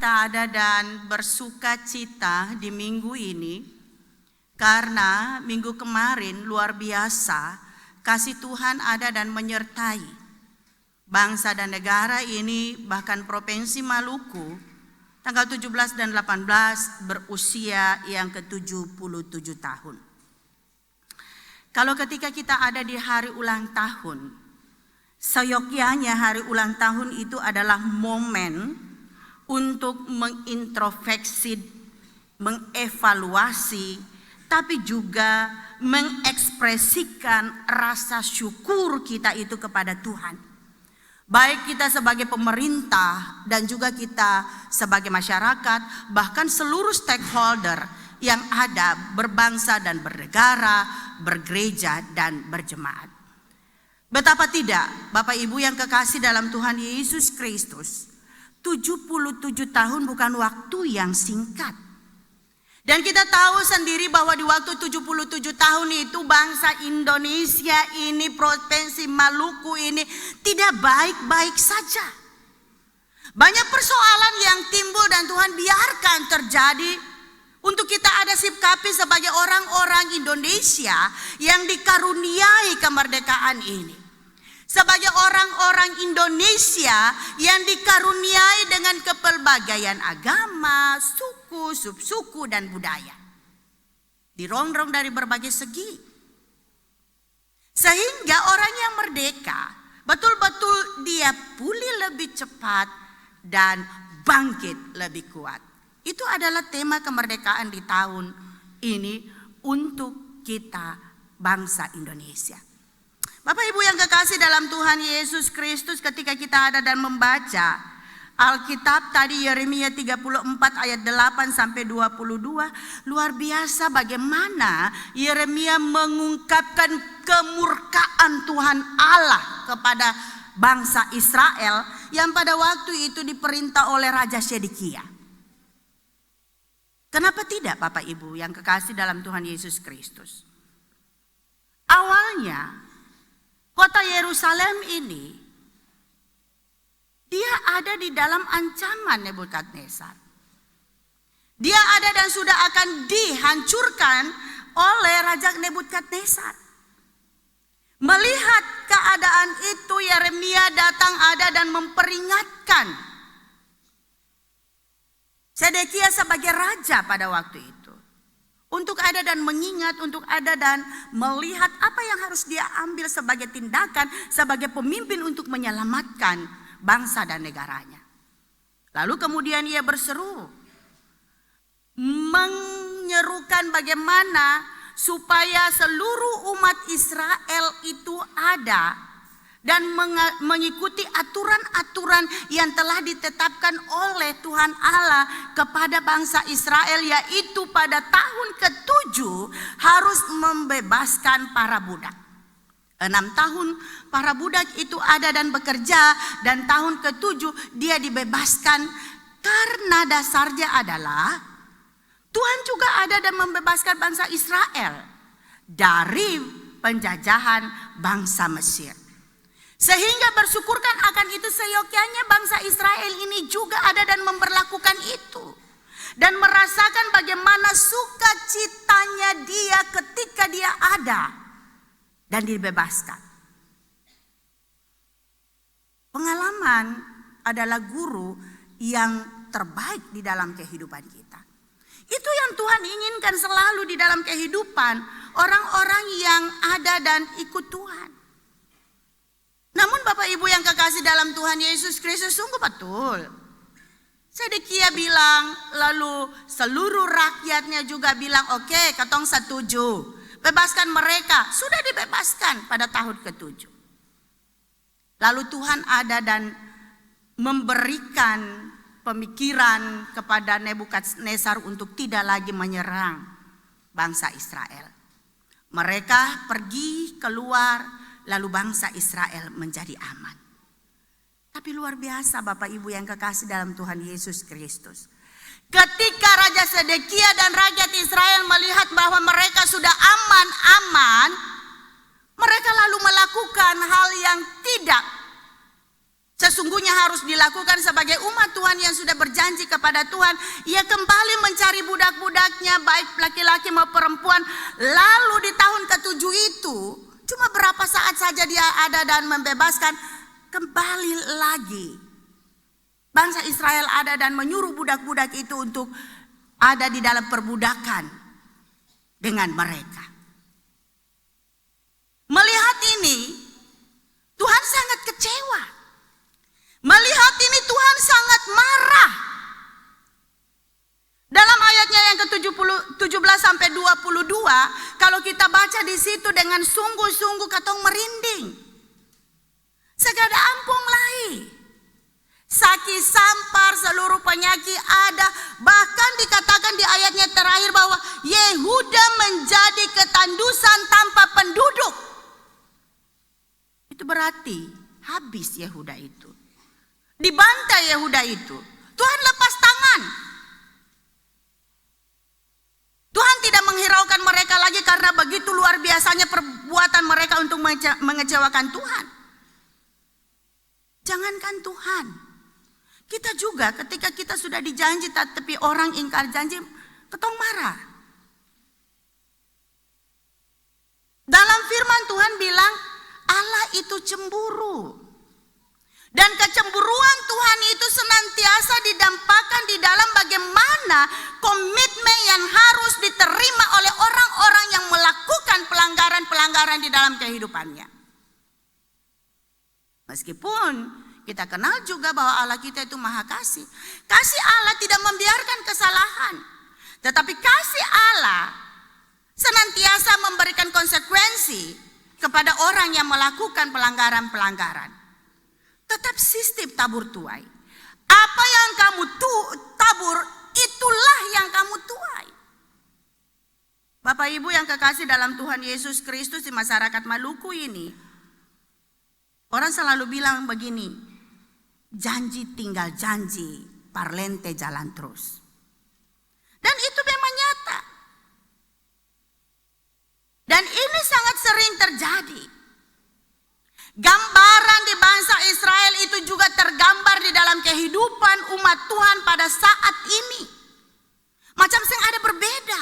kita ada dan bersuka cita di minggu ini karena minggu kemarin luar biasa kasih Tuhan ada dan menyertai bangsa dan negara ini, bahkan Provinsi Maluku tanggal 17 dan 18 berusia yang ke-77 tahun. Kalau ketika kita ada di hari ulang tahun, seyogyanya hari ulang tahun itu adalah momen untuk mengintrospeksi, mengevaluasi, tapi juga mengekspresikan rasa syukur kita itu kepada Tuhan. Baik kita sebagai pemerintah dan juga kita sebagai masyarakat, bahkan seluruh stakeholder yang ada berbangsa dan bernegara, bergereja dan berjemaat. Betapa tidak, Bapak Ibu yang kekasih dalam Tuhan Yesus Kristus, 77 tahun bukan waktu yang singkat. Dan kita tahu sendiri bahwa di waktu 77 tahun itu bangsa Indonesia ini, Provinsi Maluku ini tidak baik-baik saja. Banyak persoalan yang timbul dan Tuhan biarkan terjadi untuk kita ada sikapi sebagai orang-orang Indonesia yang dikaruniai kemerdekaan ini. Sebagai orang-orang Indonesia yang dikaruniai dengan kepelbagaian agama, suku, subsuku dan budaya. Dirongrong dari berbagai segi. Sehingga orang yang merdeka betul-betul dia pulih lebih cepat dan bangkit lebih kuat. Itu adalah tema kemerdekaan di tahun ini untuk kita bangsa Indonesia. Bapak Ibu yang kekasih dalam Tuhan Yesus Kristus, ketika kita ada dan membaca Alkitab tadi Yeremia 34 ayat 8 sampai 22, luar biasa bagaimana Yeremia mengungkapkan kemurkaan Tuhan Allah kepada bangsa Israel yang pada waktu itu diperintah oleh Raja Sedekia. Kenapa tidak Bapak Ibu yang kekasih dalam Tuhan Yesus Kristus? Awalnya kota Yerusalem ini dia ada di dalam ancaman Nebukadnezar. Dia ada dan sudah akan dihancurkan oleh Raja Nebukadnezar. Melihat keadaan itu, Yeremia datang ada dan memperingatkan Sedekia sebagai raja pada waktu itu. Untuk ada dan mengingat, untuk ada dan melihat apa yang harus dia ambil sebagai tindakan, sebagai pemimpin untuk menyelamatkan bangsa dan negaranya. Lalu kemudian ia berseru, menyerukan bagaimana supaya seluruh umat Israel itu ada dan mengikuti aturan-aturan yang telah ditetapkan oleh Tuhan Allah kepada bangsa Israel, yaitu pada tahun ke-7 harus membebaskan para budak. 6 tahun para budak itu ada dan bekerja, dan tahun ke-7 dia dibebaskan karena dasarnya adalah Tuhan juga ada dan membebaskan bangsa Israel dari penjajahan bangsa Mesir. Sehingga bersyukurkan akan itu seyogyanya bangsa Israel ini juga ada dan memperlakukan itu. Dan merasakan bagaimana sukacitanya dia ketika dia ada dan dibebaskan. Pengalaman adalah guru yang terbaik di dalam kehidupan kita. Itu yang Tuhan inginkan selalu di dalam kehidupan orang-orang yang ada dan ikut Tuhan. Namun Bapak Ibu yang kekasih dalam Tuhan Yesus Kristus, sungguh betul. Sedekia bilang, lalu seluruh rakyatnya juga bilang, oke, katong setuju. Bebaskan mereka, sudah dibebaskan pada tahun ke-7. Lalu Tuhan ada dan memberikan pemikiran kepada Nebukadnezar untuk tidak lagi menyerang bangsa Israel. Mereka pergi keluar, lalu bangsa Israel menjadi aman. Tapi luar biasa Bapak Ibu yang kekasih dalam Tuhan Yesus Kristus. Ketika Raja Sedekia dan rakyat Israel melihat bahwa mereka sudah aman-aman, mereka lalu melakukan hal yang tidak Sesungguhnya harus dilakukan sebagai umat Tuhan yang sudah berjanji kepada Tuhan. Ia kembali mencari budak-budaknya, baik laki-laki maupun perempuan. Lalu di tahun ke-7 itu, cuma berapa saat saja dia ada dan membebaskan. Kembali lagi bangsa Israel ada dan menyuruh budak-budak itu untuk ada di dalam perbudakan dengan mereka. Melihat ini, Tuhan sangat kecewa. Melihat ini Tuhan sangat marah. Dalam ayatnya yang ke-17 sampai 22, kalau kita baca di situ dengan sungguh-sungguh katong merinding. Segada ampung lai. Sakit sampar, seluruh penyakit ada. Bahkan dikatakan di ayatnya terakhir bahwa Yehuda menjadi ketandusan tanpa penduduk. Itu berarti habis Yehuda itu. Dibantai Yehuda itu. Tuhan lepas tangan. Tuhan tidak menghiraukan mereka lagi karena begitu luar biasanya perbuatan mereka untuk mengecewakan Tuhan. Jangankan Tuhan, kita juga ketika kita sudah dijanji tapi orang ingkar janji, ketong marah. Dalam firman Tuhan bilang Allah itu cemburu. Dan kecemburuan Tuhan itu senantiasa didampakkan di dalam bagaimana komitmen yang harus diterima oleh orang-orang yang melakukan pelanggaran-pelanggaran di dalam kehidupannya. Meskipun kita kenal juga bahwa Allah kita itu maha kasih. Kasih Allah tidak membiarkan kesalahan. Tetapi kasih Allah senantiasa memberikan konsekuensi kepada orang yang melakukan pelanggaran-pelanggaran. Tetap sistem tabur tuai. Apa yang kamu tabur, itulah yang kamu tuai. Bapak Ibu yang kekasih dalam Tuhan Yesus Kristus, di masyarakat Maluku ini, orang selalu bilang begini, janji tinggal janji, parlente jalan terus. Dan itu memang nyata. Dan ini sangat sering terjadi. Gambaran di bangsa Israel itu juga tergambar di dalam kehidupan umat Tuhan pada saat ini. Macam sing ada berbeda.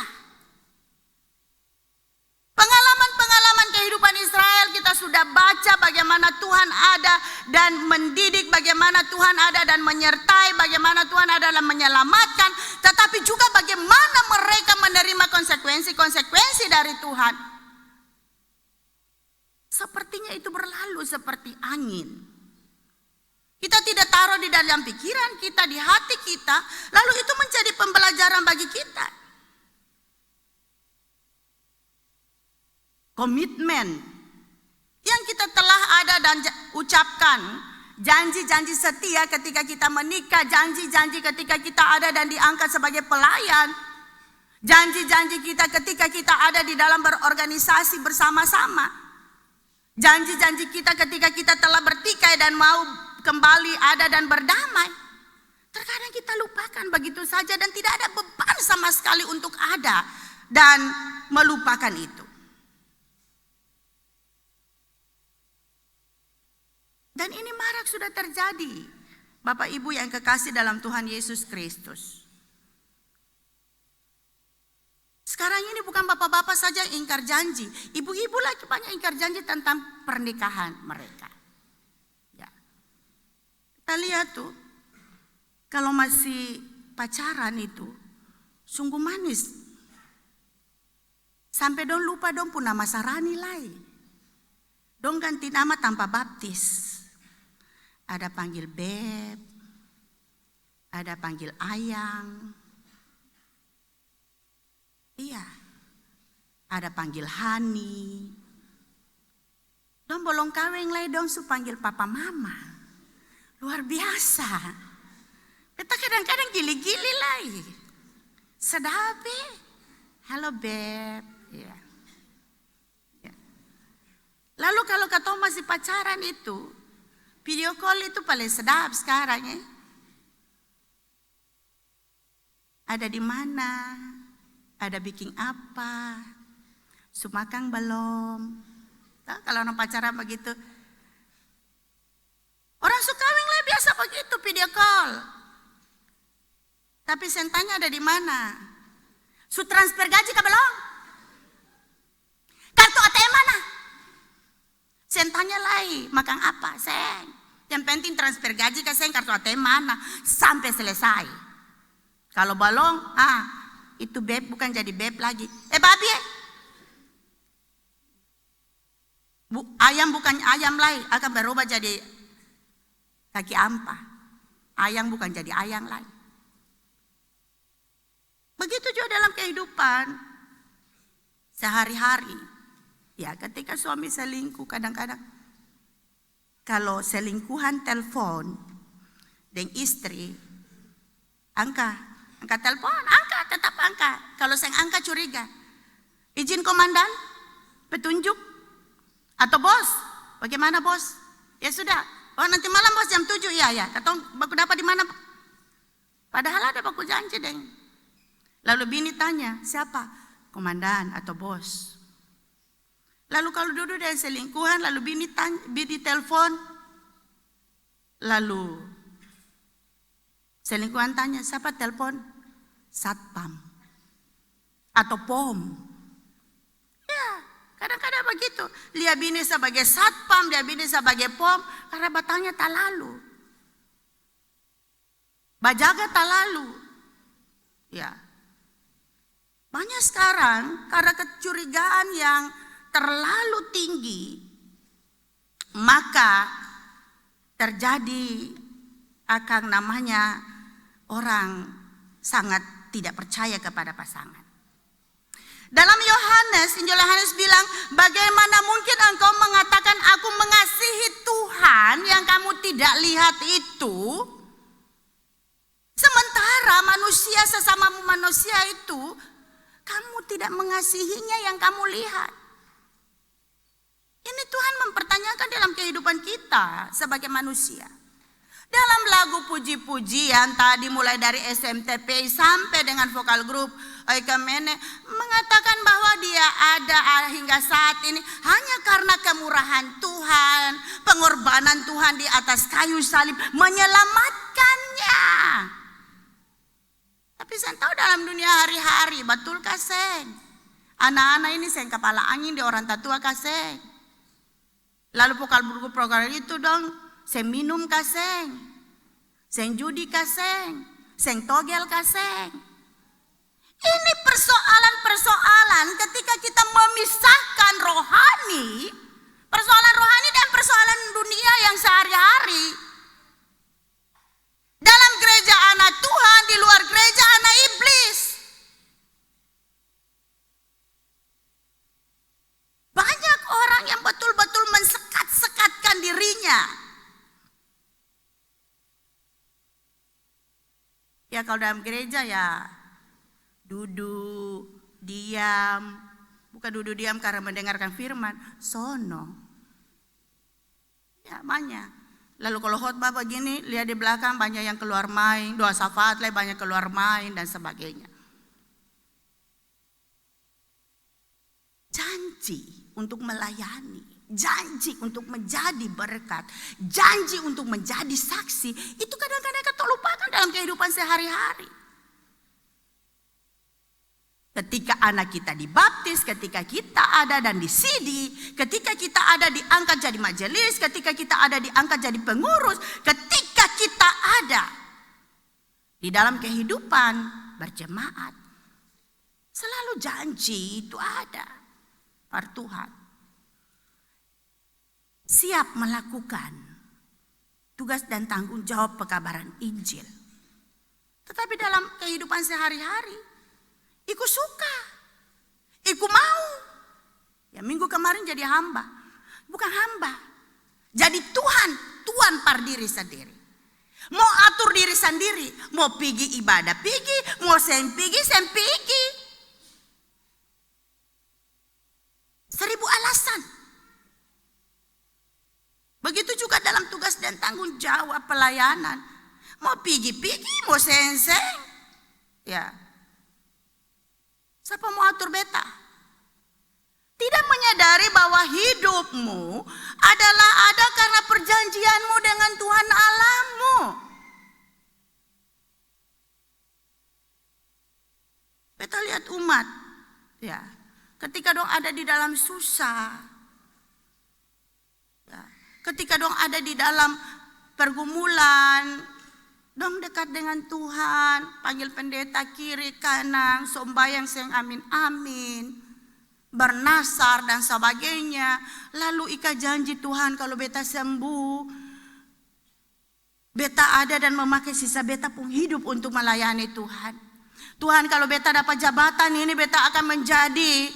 Pengalaman-pengalaman kehidupan Israel kita sudah baca bagaimana Tuhan ada dan mendidik, bagaimana Tuhan ada dan menyertai, bagaimana Tuhan ada dalam menyelamatkan. Tetapi juga bagaimana mereka menerima konsekuensi-konsekuensi dari Tuhan. Sepertinya itu berlalu seperti angin. Kita tidak taruh di dalam pikiran kita, di hati kita, lalu itu menjadi pembelajaran bagi kita. Komitmen yang kita telah ada dan ucapkan, janji-janji setia ketika kita menikah, janji-janji ketika kita ada dan diangkat sebagai pelayan, janji-janji kita ketika kita ada di dalam berorganisasi bersama-sama. Janji-janji kita ketika kita telah bertikai dan mau kembali ada dan berdamai. Terkadang kita lupakan begitu saja dan tidak ada beban sama sekali untuk ada dan melupakan itu. Dan ini marak sudah terjadi. Bapak Ibu yang kekasih dalam Tuhan Yesus Kristus. Sekarang ini bukan bapak-bapak saja yang ingkar janji. Ibu-ibu lagi banyak ingkar janji tentang pernikahan mereka. Ya. Kita lihat tuh. Kalau masih pacaran itu. Sungguh manis. Sampai dong lupa dong pun nama sarani lain. Dong ganti nama tanpa baptis. Ada panggil beb. Ada panggil ayang. Iya, ada panggil Hani. Dong bolong kaweng lagi dong su panggil papa mama. Luar biasa. Kita kadang-kadang gili-gili lagi. Sedape. Halo beb. Ya. Ya. Lalu kalau katong masih pacaran itu, video call itu paling sedap sekarang ya. Ada di mana? Ada bikin apa? Sumakang belum? Tahu, kalau orang pacaran begitu. Orang suka kawin begitu video call. Tapi sentanya ada di mana? Su transfer gaji kah belum? Kartu ATM mana? Sentanya lain, makan apa? Seng. Yang penting transfer gaji ke seng, kartu ATM mana? Sampai selesai. Kalau belum, itu beb bukan jadi beb lagi. Babi ayam bukan ayam lain, akan berubah jadi kaki ampa. Ayam bukan jadi ayam lain. Begitu juga dalam kehidupan sehari-hari. Ya, ketika suami selingkuh kadang-kadang, kalau selingkuhan telepon dengan istri, angkat telepon, tetap angkat. Kalau saya angkat curiga, izin komandan, petunjuk, atau bos, bagaimana bos? Ya sudah, nanti malam bos jam 7, ya. Katong baku dapat di mana? Padahal ada baku janji deng. Lalu bini tanya, siapa? Komandan atau bos? Lalu kalau duduk dengan selingkuhan, lalu bini telepon, lalu selingkuhan tanya, siapa telepon? Satpam atau pom. Ya, kadang-kadang begitu. Lihat bini sebagai satpam, dia bini sebagai pom, karena batangnya tak lalu. Bajaga tak lalu. Ya. Banyak sekarang karena kecurigaan yang terlalu tinggi, maka terjadi akan namanya orang sangat tidak percaya kepada pasangan. Dalam Injil Yohanes bilang, bagaimana mungkin engkau mengatakan aku mengasihi Tuhan yang kamu tidak lihat itu, sementara manusia sesama manusia itu kamu tidak mengasihinya yang kamu lihat. Ini Tuhan mempertanyakan dalam kehidupan kita sebagai manusia. Dalam lagu puji-pujian tadi mulai dari SMTP sampai dengan vokal grup Oikamene mengatakan bahwa dia ada hingga saat ini hanya karena kemurahan Tuhan, pengorbanan Tuhan di atas kayu salib menyelamatkannya. Tapi saya tahu dalam dunia hari-hari, betul kaseng? Anak-anak ini seng kepala angin di orang tatua kaseng. Lalu vokal grup program itu dong, seng minum kaseng, seng judi kaseng, seng togel kaseng. Ini persoalan-persoalan ketika kita memisahkan rohani, persoalan rohani dan persoalan dunia yang sehari-hari. Dalam gereja anak Tuhan, di luar gereja anak iblis. Banyak orang yang betul-betul mensekat-sekatkan dirinya. Ya kalau dalam gereja ya duduk, diam. Bukan duduk diam karena mendengarkan firman. Sono. Ya banyak. Lalu kalau khotbah begini, lihat di belakang banyak yang keluar main. Doa syafaat lah banyak keluar main dan sebagainya. Janji untuk melayani, janji untuk menjadi berkat, janji untuk menjadi saksi, itu kadang-kadang kita lupakan dalam kehidupan sehari-hari. Ketika anak kita dibaptis, ketika kita ada dan disidi, ketika kita ada diangkat jadi majelis, ketika kita ada diangkat jadi pengurus, ketika kita ada di dalam kehidupan berjemaat, selalu janji itu ada pada Tuhan. Siap melakukan tugas dan tanggung jawab pekabaran Injil. Tetapi dalam kehidupan sehari-hari, iku suka, iku mau. Ya minggu kemarin jadi hamba. Bukan hamba. Jadi Tuhan par diri sendiri. Mau atur diri sendiri. Mau pergi ibadah, pergi. Mau sen pergi. 1000 alasan. Begitu juga dalam tugas dan tanggung jawab pelayanan. Mau pergi, mau sen. Ya. Siapa mau atur beta? Tidak menyadari bahwa hidupmu adalah ada karena perjanjianmu dengan Tuhan Allahmu. Beta lihat umat, ya, ketika dong ada di dalam susah, ya, ketika dong ada di dalam pergumulan, dong dekat dengan Tuhan, panggil pendeta kiri kanan, sombayang seng amin amin, bernasar dan sebagainya. Lalu ika janji Tuhan kalau beta sembuh, beta ada dan memakai sisa beta pun hidup untuk melayani Tuhan. Tuhan kalau beta dapat jabatan ini, beta akan menjadi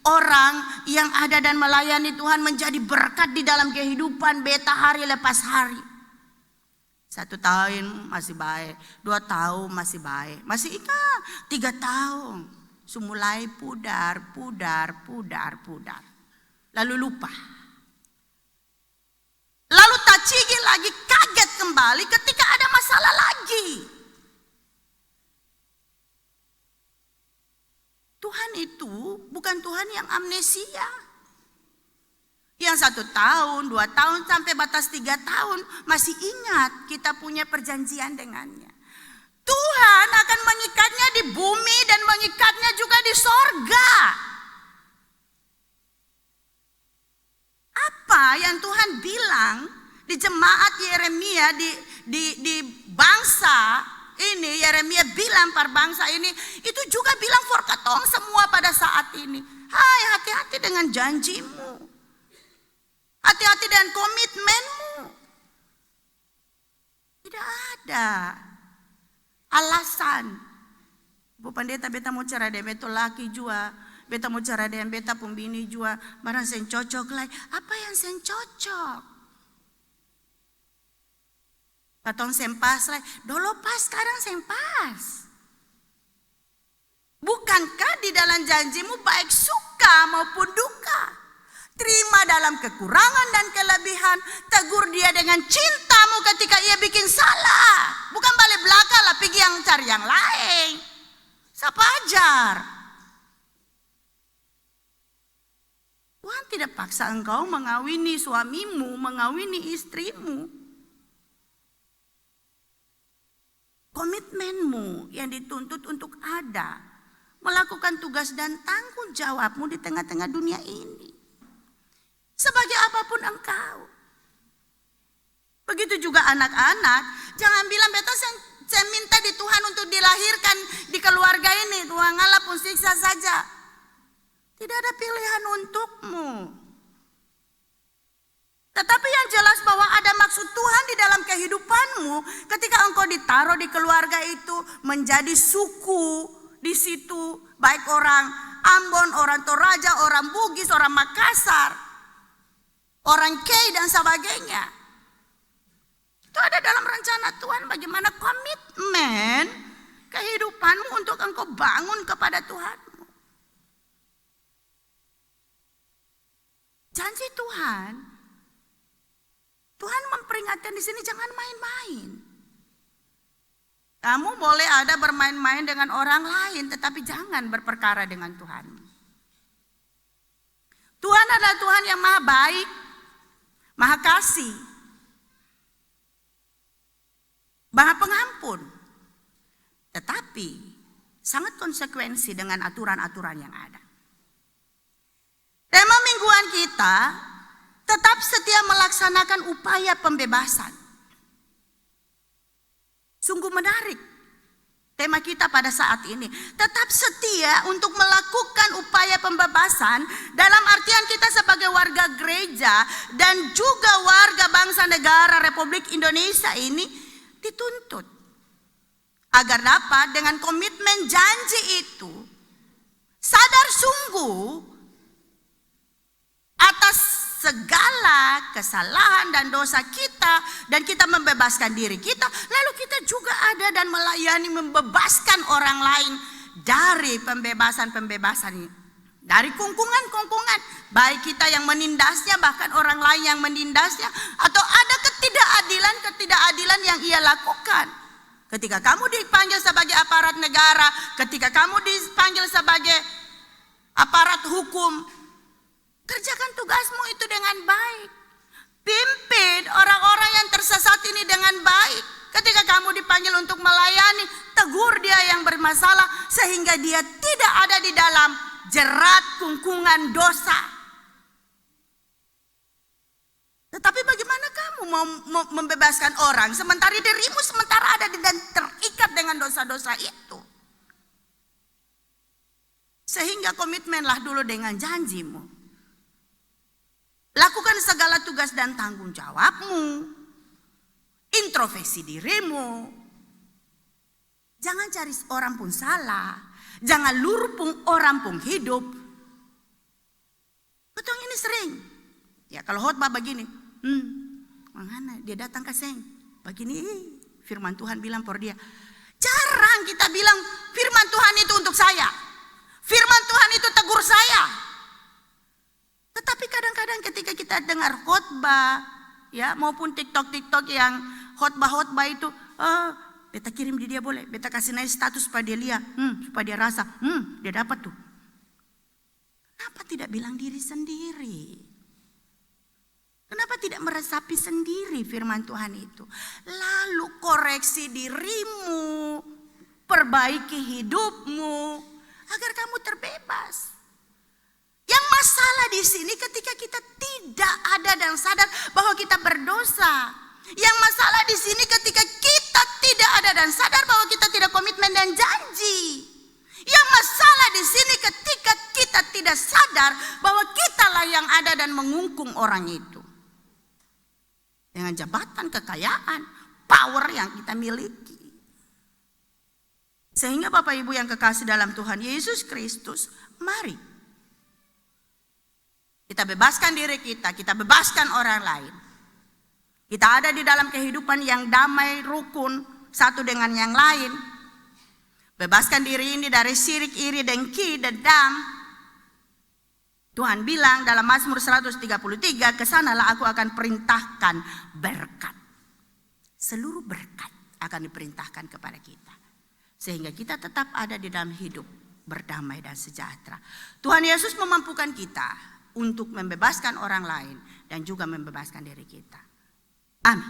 orang yang ada dan melayani Tuhan, menjadi berkat di dalam kehidupan beta hari lepas hari. 1 tahun masih baik, 2 tahun masih baik, masih ika 3 tahun. Sumulai pudar. Lalu lupa. Lalu tacigi lagi, kaget kembali ketika ada masalah lagi. Tuhan itu bukan Tuhan yang amnesia. Yang 1 tahun, 2 tahun sampai batas 3 tahun masih ingat kita punya perjanjian dengannya. Tuhan akan mengikatnya di bumi dan mengikatnya juga di sorga. Apa yang Tuhan bilang di jemaat Yeremia, di bangsa ini, Yeremia bilang per bangsa ini, itu juga bilang for katong semua pada saat ini. Hai, hati-hati dengan janjimu. Hati-hati dengan komitmenmu. Tidak ada alasan. Bu pendeta, beta mau cara dengan beta laki jua, beta mau cara dengan beta pembini jua, barang sen cocok lah. Apa yang sen cocok? Patong sen pas lah. Dolo pas, sekarang sen pas. Bukankah di dalam janjimu baik suka maupun duka? Terima dalam kekurangan dan kelebihan. Tegur dia dengan cintamu ketika ia bikin salah. Bukan balik belakang lah, pergi yang cari yang lain. Siapa ajar? Tuhan tidak paksa engkau mengawini suamimu, mengawini istrimu. Komitmenmu yang dituntut untuk ada. Melakukan tugas dan tanggung jawabmu di tengah-tengah dunia ini. Sebagai apapun engkau. Begitu juga anak-anak. Jangan bilang beta saya minta di Tuhan untuk dilahirkan di keluarga ini. Tuhan Allah pun siksa saja. Tidak ada pilihan untukmu. Tetapi yang jelas bahwa ada maksud Tuhan di dalam kehidupanmu. Ketika engkau ditaruh di keluarga itu menjadi suku di situ. Baik orang Ambon, orang Toraja, orang Bugis, orang Makassar, orang Kei dan sebagainya. Itu ada dalam rencana Tuhan bagaimana komitmen kehidupanmu untuk engkau bangun kepada Tuhanmu. Janji Tuhan, Tuhan memperingatkan di sini jangan main-main. Kamu boleh ada bermain-main dengan orang lain, tetapi jangan berperkara dengan Tuhan. Tuhan adalah Tuhan yang maha baik, maha kasih, maha pengampun. Tetapi sangat konsekuensi dengan aturan-aturan yang ada. Tema mingguan kita tetap setia melaksanakan upaya pembebasan. Sungguh menarik tema kita pada saat ini. Tetap setia untuk melakukan upaya pembebasan dalam artian kita sebagai warga gereja dan juga warga bangsa negara Republik Indonesia ini dituntut agar dapat dengan komitmen janji itu sadar sungguh atas segala kesalahan dan dosa kita dan kita membebaskan diri kita, lalu kita juga ada dan melayani membebaskan orang lain dari pembebasan-pembebasan ini, dari kungkungan-kungkungan, baik kita yang menindasnya bahkan orang lain yang menindasnya, atau ada ketidakadilan yang ia lakukan. Ketika kamu dipanggil sebagai aparat negara, ketika kamu dipanggil sebagai aparat hukum, kerjakan tugasmu itu dengan baik. Pimpin orang-orang yang tersesat ini dengan baik. Ketika kamu dipanggil untuk melayani, tegur dia yang bermasalah sehingga dia tidak ada di dalam jerat kungkungan dosa. Tetapi bagaimana kamu mau membebaskan orang sementara dirimu ada dan terikat dengan dosa-dosa itu? Sehingga komitmenlah dulu dengan janjimu. Lakukan segala tugas dan tanggung jawabmu. Introspeksi dirimu. Jangan cari orang pun salah. Jangan lurpung orang pun hidup. Betul ini sering. Ya kalau khotbah begini. Mana dia datang ke seng. Begini firman Tuhan bilang por dia. Jarang kita bilang firman Tuhan itu untuk saya. Firman Tuhan itu tegur saya. Tetapi kadang-kadang ketika kita dengar khotbah, ya maupun TikTok yang khotbah itu, beta kirim di dia boleh, beta kasih naik status supaya dia lihat, supaya dia rasa, dia dapat tuh. Kenapa tidak bilang diri sendiri? Kenapa tidak meresapi sendiri firman Tuhan itu? Lalu koreksi dirimu, perbaiki hidupmu, agar kamu terbebas. Yang masalah di sini ketika kita tidak ada dan sadar bahwa kita berdosa. Yang masalah di sini ketika kita tidak ada dan sadar bahwa kita tidak komitmen dan janji. Yang masalah di sini ketika kita tidak sadar bahwa kitalah yang ada dan mengungkung orang itu. Dengan jabatan, kekayaan, power yang kita miliki. Sehingga Bapak Ibu yang kekasih dalam Tuhan Yesus Kristus, mari kita bebaskan diri kita bebaskan orang lain. Kita ada di dalam kehidupan yang damai, rukun, satu dengan yang lain. Bebaskan diri ini dari syirik, iri, dengki, dendam. Tuhan bilang dalam Mazmur 133, kesanalah aku akan perintahkan berkat. Seluruh berkat akan diperintahkan kepada kita. Sehingga kita tetap ada di dalam hidup berdamai dan sejahtera. Tuhan Yesus memampukan kita untuk membebaskan orang lain dan juga membebaskan diri kita. Amin.